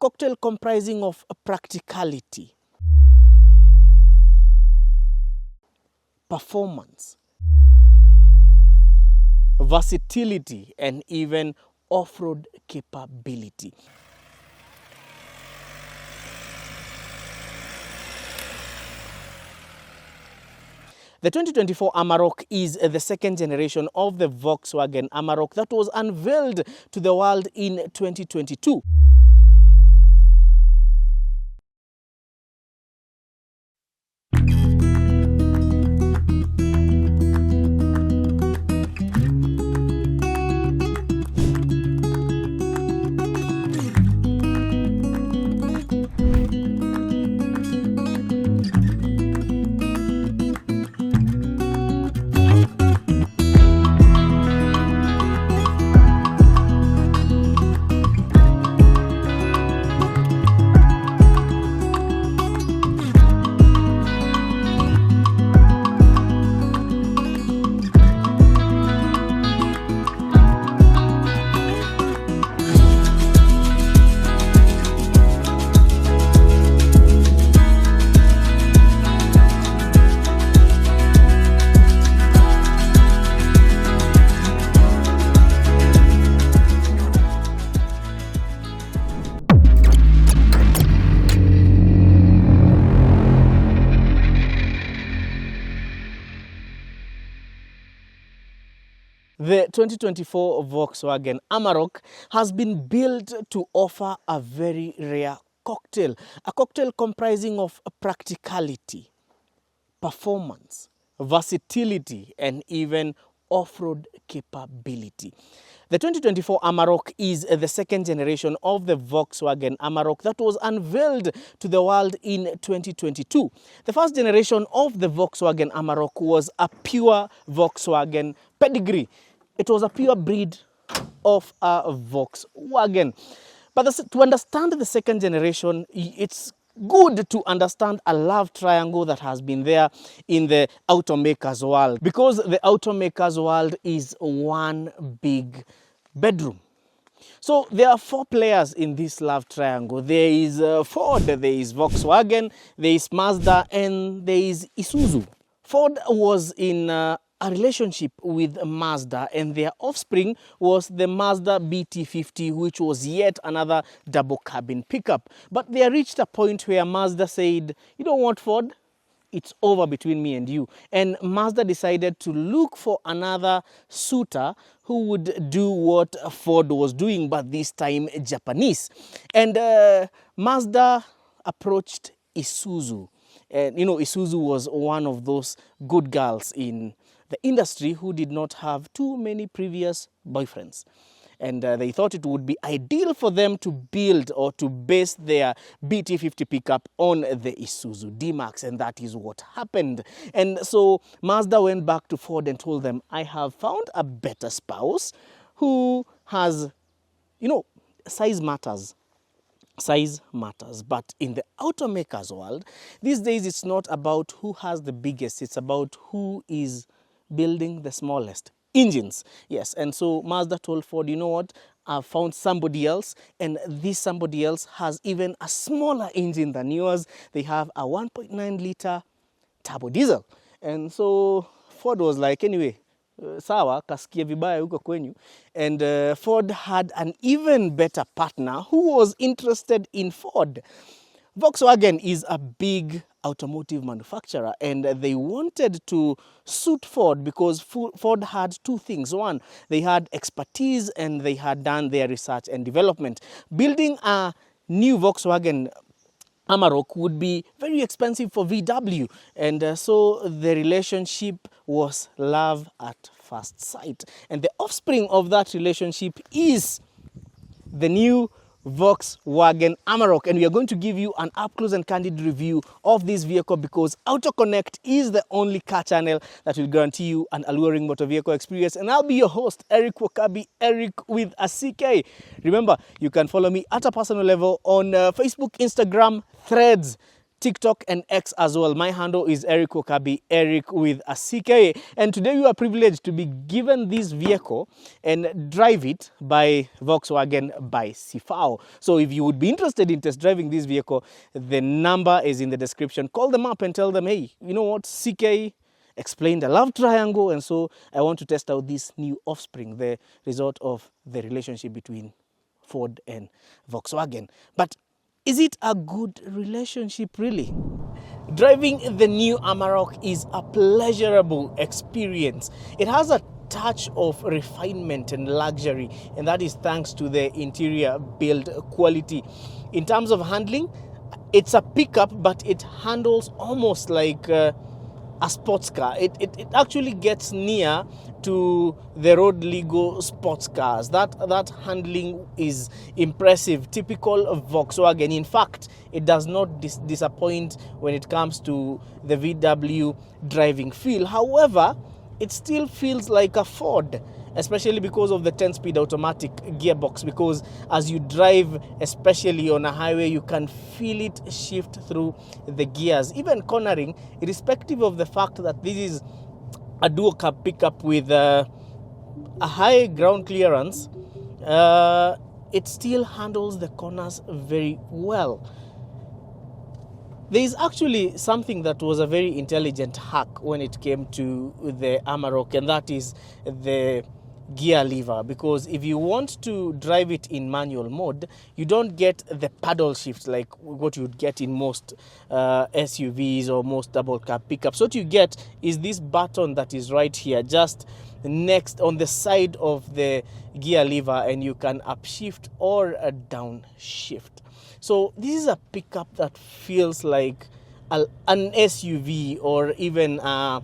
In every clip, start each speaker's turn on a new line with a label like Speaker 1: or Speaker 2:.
Speaker 1: cocktail comprising of practicality, performance, versatility, and even off-road capability. The 2024 Amarok is the second generation of the Volkswagen Amarok that was unveiled to the world in 2022. The 2024 Volkswagen Amarok has been built to offer a very rare cocktail, a cocktail comprising of practicality, performance, versatility, and even off-road capability. The 2024 Amarok is the second generation of the Volkswagen Amarok that was unveiled to the world in 2022. The first generation of the Volkswagen Amarok was a pure Volkswagen pedigree. It was a pure breed of a Volkswagen. But to understand the second generation, it's good to understand a love triangle that has been there in the automakers world, because the automakers world is one big bedroom. So there are four players in this love triangle. There is Ford, there is Volkswagen, there is Mazda, and there is Isuzu. Ford was in a relationship with Mazda, and their offspring was the Mazda BT50, which was yet another double cabin pickup. But they reached a point where Mazda said, "You don't want Ford? It's over between me and you." And Mazda decided to look for another suitor who would do what Ford was doing, but this time Japanese. And Mazda approached Isuzu. And Isuzu was one of those good girls in the industry who did not have too many previous boyfriends. And they thought it would be ideal for them to build or to base their BT50 pickup on the Isuzu D-Max, and that is what happened. And so Mazda went back to Ford and told them, "I have found a better spouse who has, size matters. Size matters." But in the automakers world, these days it's not about who has the biggest, it's about who is building the smallest engines. Yes, and so Mazda told Ford, "You know what, I've found somebody else, and this somebody else has even a smaller engine than yours. They have a 1.9 liter turbo diesel." And so Ford was like, "Anyway, sawa, kasikia vibaya huko kwenyu." And Ford had an even better partner who was interested in Ford. Volkswagen is a big automotive manufacturer, and they wanted to suit Ford because Ford had two things. One, they had expertise and they had done their research and development. Building a new Volkswagen Amarok would be very expensive for VW, and so the relationship was love at first sight. And the offspring of that relationship is the new Volkswagen Amarok, and we are going to give you an up-close and candid review of this vehicle because AutoConnect is the only car channel that will guarantee you an alluring motor vehicle experience. And I'll be your host, Eric Wakabi, Eric with a CK. Remember, you can follow me at a personal level on Facebook, Instagram, Threads, TikTok and X as well. My handle is Eric Okabi, Eric with a CK. And today we are privileged to be given this vehicle and drive it by Volkswagen by Sifao. So if you would be interested in test driving this vehicle, the number is in the description. Call them up and tell them, hey, you know what, CK explained a love triangle, and so I want to test out this new offspring, the result of the relationship between Ford and Volkswagen. But is it a good relationship really? Driving the new Amarok is a pleasurable experience. It has a touch of refinement and luxury, and that is thanks to the interior build quality. In terms of handling, it's a pickup, but it handles almost like a sports car. It actually gets near to the road legal sports cars. That handling is impressive, typical of Volkswagen. In fact, it does not disappoint when it comes to the VW driving feel. However, it still feels like a Ford, especially because of the 10-speed automatic gearbox, because as you drive, especially on a highway, you can feel it shift through the gears. Even cornering, irrespective of the fact that this is a dual cab pickup with a high ground clearance, it still handles the corners very well. There is actually something that was a very intelligent hack when it came to the Amarok, and that is the gear lever, because if you want to drive it in manual mode, you don't get the paddle shift like what you would get in most SUVs or most double cab pickups. What you get is this button that is right here, just next on the side of the gear lever, and you can upshift or downshift. So this is a pickup that feels like an SUV, or even a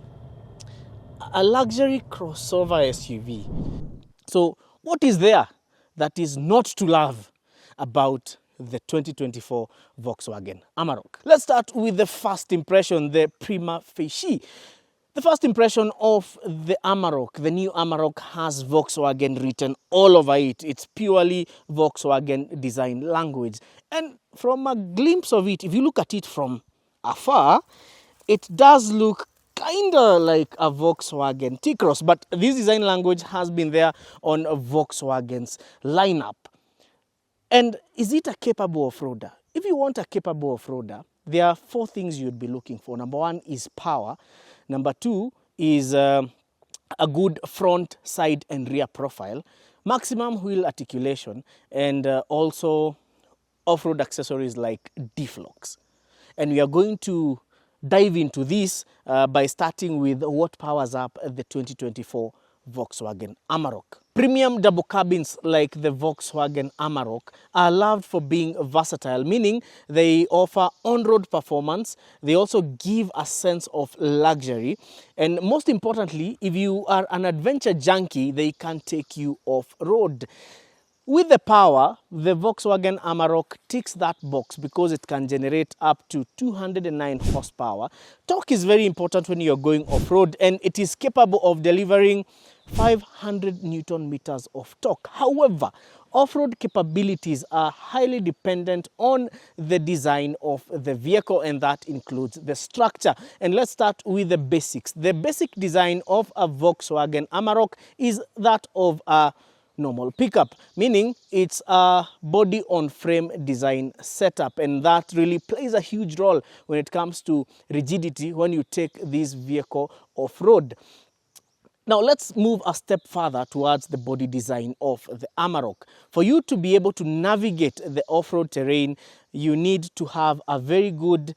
Speaker 1: luxury crossover SUV. So what is there that is not to love about the 2024 Volkswagen Amarok? Let's start with the first impression, the prima facie. The first impression of the Amarok, the new Amarok, has Volkswagen written all over it. It's purely Volkswagen design language. And from a glimpse of it, if you look at it from afar, it does look kind of like a Volkswagen T-Cross, but this design language has been there on Volkswagen's lineup. And is it a capable off-roader? If you want a capable off-roader, there are 4 things you'd be looking for. Number 1 is power. Number 2 is a good front, side, and rear profile, maximum wheel articulation, and also off-road accessories like diff-locks. And we are going to dive into this by starting with what powers up the 2024 Volkswagen Amarok. Premium double cabins like the Volkswagen Amarok are loved for being versatile, meaning they offer on-road performance. They also give a sense of luxury. And most importantly, if you are an adventure junkie, they can take you off-road. With the power, the Volkswagen Amarok ticks that box because it can generate up to 209 horsepower. Torque is very important when you're going off-road, and it is capable of delivering 500 Newton meters of torque. However, off-road capabilities are highly dependent on the design of the vehicle, and that includes the structure. And let's start with the basics. The basic design of a Volkswagen Amarok is that of a normal pickup, meaning it's a body on frame design setup, and that really plays a huge role when it comes to rigidity when you take this vehicle off-road. Now let's move a step further towards the body design of the Amarok. For you to be able to navigate the off-road terrain, you need to have a very good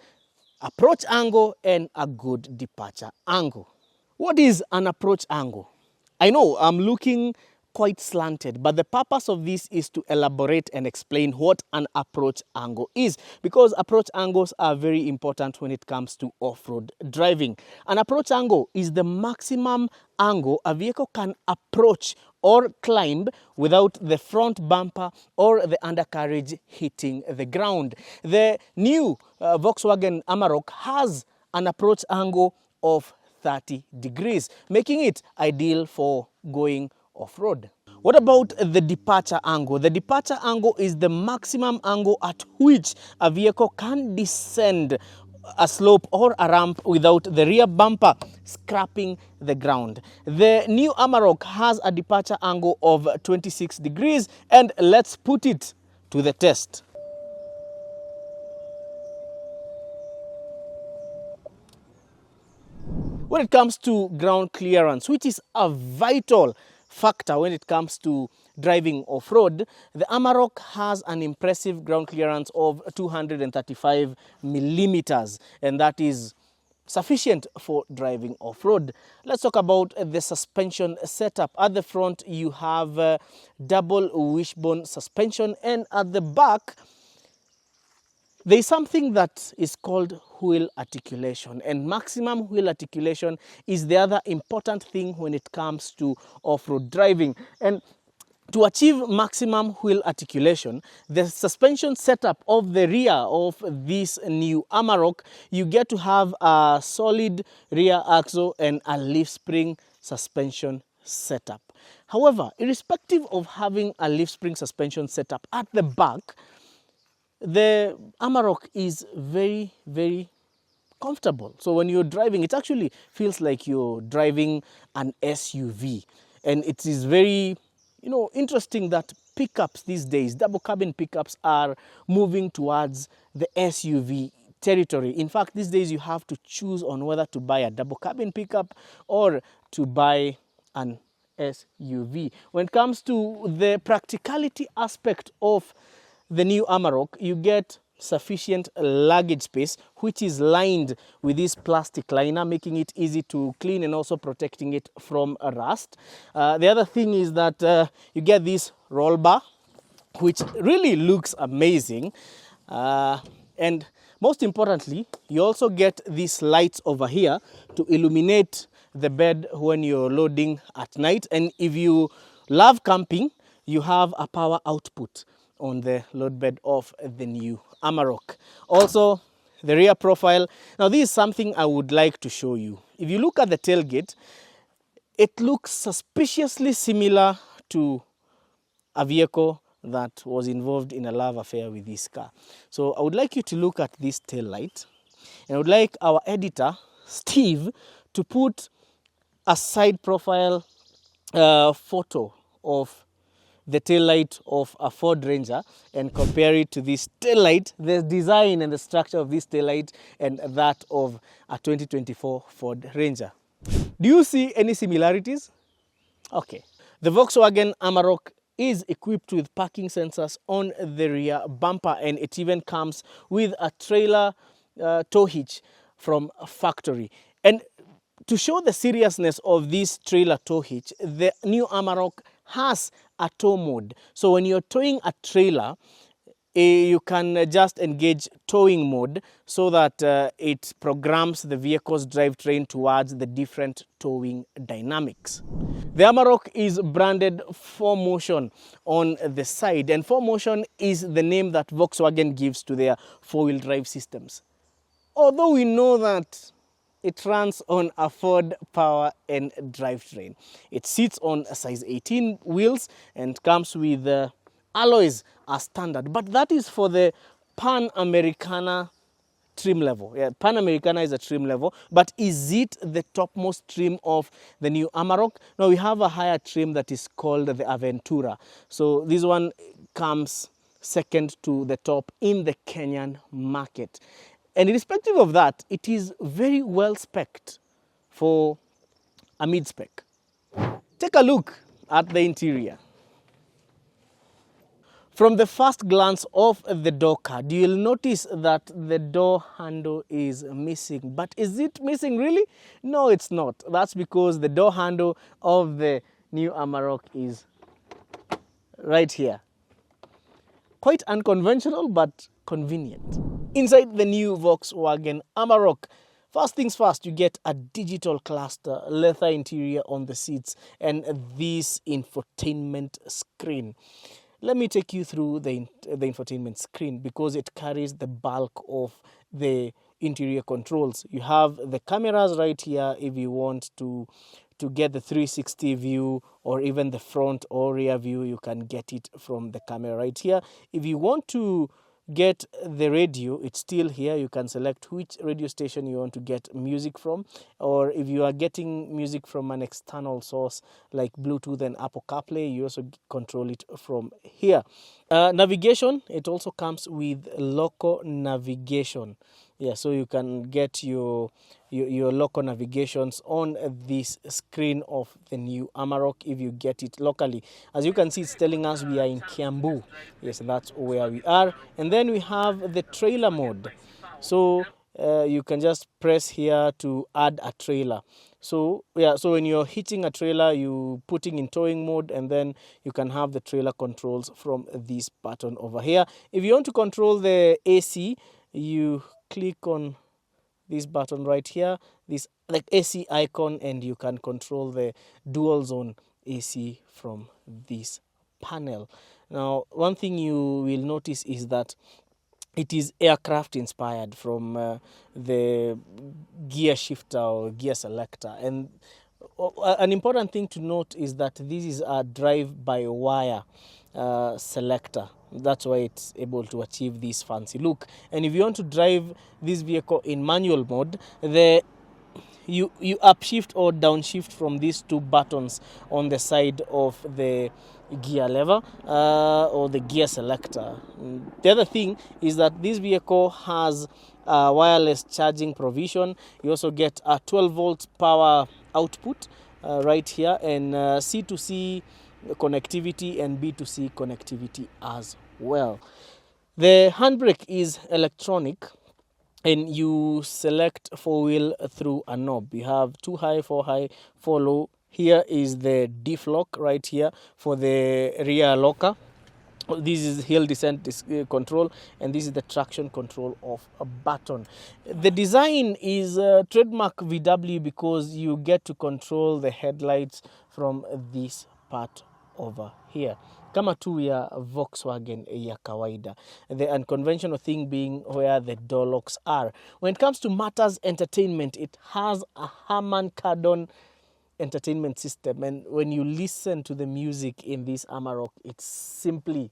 Speaker 1: approach angle and a good departure angle. What is an approach angle? I know I'm looking quite slanted, but the purpose of this is to elaborate and explain what an approach angle is, because approach angles are very important when it comes to off-road driving. An approach angle is the maximum angle a vehicle can approach or climb without the front bumper or the undercarriage hitting the ground. The new Volkswagen Amarok has an approach angle of 30 degrees, making it ideal for going off-road. What about the departure angle? The departure angle is the maximum angle at which a vehicle can descend a slope or a ramp without the rear bumper scraping the ground. The new Amarok has a departure angle of 26 degrees, and let's put it to the test. When it comes to ground clearance, which is a vital factor when it comes to driving off-road, the Amarok has an impressive ground clearance of 235 millimeters, and that is sufficient for driving off-road. Let's talk about the suspension setup. At the front, you have double wishbone suspension, and at the back, there is something that is called wheel articulation, and maximum wheel articulation is the other important thing when it comes to off-road driving. And to achieve maximum wheel articulation, the suspension setup of the rear of this new Amarok, you get to have a solid rear axle and a leaf spring suspension setup. However, irrespective of having a leaf spring suspension setup at the back, the Amarok is very, very comfortable. So when you're driving, it actually feels like you're driving an SUV. And it is very, interesting that pickups these days, double cabin pickups, are moving towards the SUV territory. In fact, these days you have to choose on whether to buy a double cabin pickup or to buy an SUV. When it comes to the practicality aspect of the new Amarok, you get sufficient luggage space, which is lined with this plastic liner, making it easy to clean and also protecting it from rust. The other thing is that you get this roll bar, which really looks amazing. And most importantly, you also get these lights over here to illuminate the bed when you're loading at night. And if you love camping, you have a power output on the load bed of the new Amarok. Also, the rear profile. Now, this is something I would like to show you. If you look at the tailgate, it looks suspiciously similar to a vehicle that was involved in a love affair with this car. So I would like you to look at this tail light, and I would like our editor, Steve, to put a side profile photo of the tail light of a Ford Ranger and compare it to this tail light, the design and the structure of this tail light, and that of a 2024 Ford Ranger. Do you see any similarities? Okay. The Volkswagen Amarok is equipped with parking sensors on the rear bumper, and it even comes with a trailer tow hitch from a factory. And to show the seriousness of this trailer tow hitch, the new Amarok has a tow mode. So when you're towing a trailer, you can just engage towing mode so that it programs the vehicle's drivetrain towards the different towing dynamics. The Amarok is branded 4Motion on the side, and 4Motion is the name that Volkswagen gives to their four-wheel drive systems. Although we know that it runs on a Ford power and drivetrain. It sits on a size 18 wheels and comes with alloys as standard. But that is for the Pan-Americana trim level. Yeah, Pan-Americana is a trim level, but is it the topmost trim of the new Amarok? No, we have a higher trim that is called the Aventura. So this one comes second to the top in the Kenyan market. And irrespective of that, it is very well spec'd for a mid-spec. Take a look at the interior. From the first glance of the door card, you'll notice that the door handle is missing. But is it missing really? No, it's not. That's because the door handle of the new Amarok is right here. Quite unconventional, but convenient. Inside the new Volkswagen Amarok, first things first, you get a digital cluster, leather interior on the seats, and this infotainment screen. Let me take you through the infotainment screen because it carries the bulk of the interior controls. You have the cameras right here if you want to get the 360 view, or even the front or rear view, you can get it from the camera right here. If you want to get the radio, it's still here. You can select which radio station you want to get music from, or if you are getting music from an external source like Bluetooth and Apple CarPlay, you also control it from here. Navigation, it also comes with local navigation. Yeah, so you can get your local navigations on this screen of the new Amarok if you get it locally. As you can see, it's telling us we are in Kiambu. Yes, that's where we are. And then we have the trailer mode. So you can just press here to add a trailer. So yeah, so when you're hitting a trailer, you putting in towing mode, and then you can have the trailer controls from this button over here. If you want to control the AC, you click on this button right here, this like AC icon, and you can control the dual zone AC from this panel. Now, one thing you will notice is that it is aircraft inspired from the gear shifter or gear selector. And an important thing to note is that this is a drive-by-wire selector. That's why it's able to achieve this fancy look. And if you want to drive this vehicle in manual mode, you upshift or downshift from these two buttons on the side of the gear lever or the gear selector. The other thing is that this vehicle has wireless charging provision. You also get a 12 volts power output right here, and C2C connectivity and B2C connectivity as well. The handbrake is electronic, and you select 4-wheel through a knob. You have 2 high, 4 low. Here is the diff lock right here for the rear locker. This is hill descent control, and this is the traction control of a button. The design is trademark VW because you get to control the headlights from this part over here. Kama tu ya Volkswagen ya kawaida. The unconventional thing being where the door locks are. When it comes to matters entertainment, it has a Harman Kardon entertainment system, and when you listen to the music in this Amarok, it's simply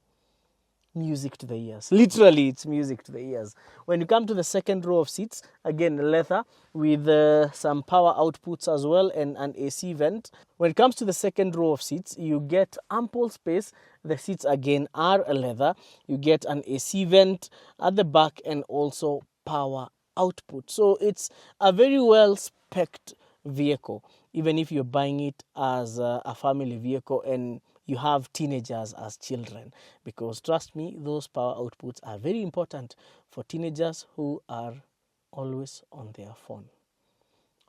Speaker 1: music to the ears. Literally, it's music to the ears. When you come to the second row of seats, again, leather with some power outputs as well and an AC vent. When it comes to the second row of seats, you get ample space. The seats again are leather. You get an AC vent at the back and also power output. So it's a very well spec'd vehicle, even if you're buying it as a family vehicle and you have teenagers as children, because trust me, those power outputs are very important for teenagers who are always on their phone,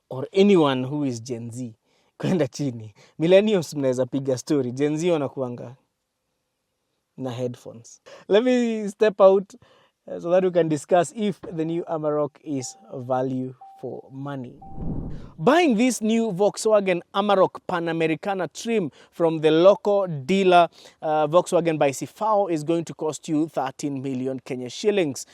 Speaker 1: or anyone who is Gen Z. Kwenda chini, millennials mnaweza piga story, Gen Z wanakuanga na headphones. Let me step out so that we can discuss if the new Amarok is value for money. Buying this new Volkswagen Amarok Panamericana trim from the local dealer Volkswagen by Sifao is going to cost you 13 million Kenya shillings.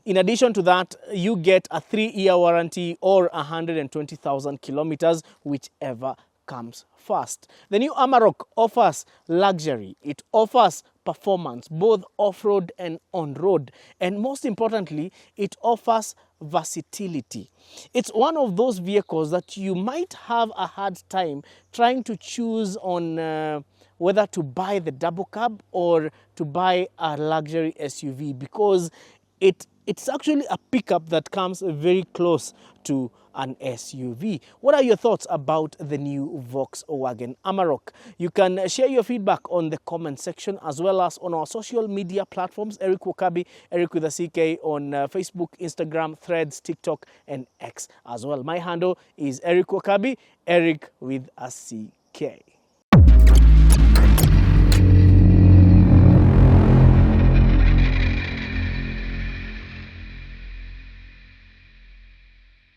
Speaker 1: In addition to that, you get a 3-year warranty or 120,000 kilometers, whichever comes first. The new Amarok offers luxury. It offers performance, both off-road and on-road. And most importantly, it offers versatility. It's one of those vehicles that you might have a hard time trying to choose on whether to buy the double cab or to buy a luxury SUV, because it's actually a pickup that comes very close to an SUV. What are your thoughts about the new Volkswagen Amarok? You can share your feedback on the comment section as well as on our social media platforms. Eric Wakabi, Eric with a CK on Facebook, Instagram, Threads, TikTok, and X as well. My handle is Eric Wakabi, Eric with a CK.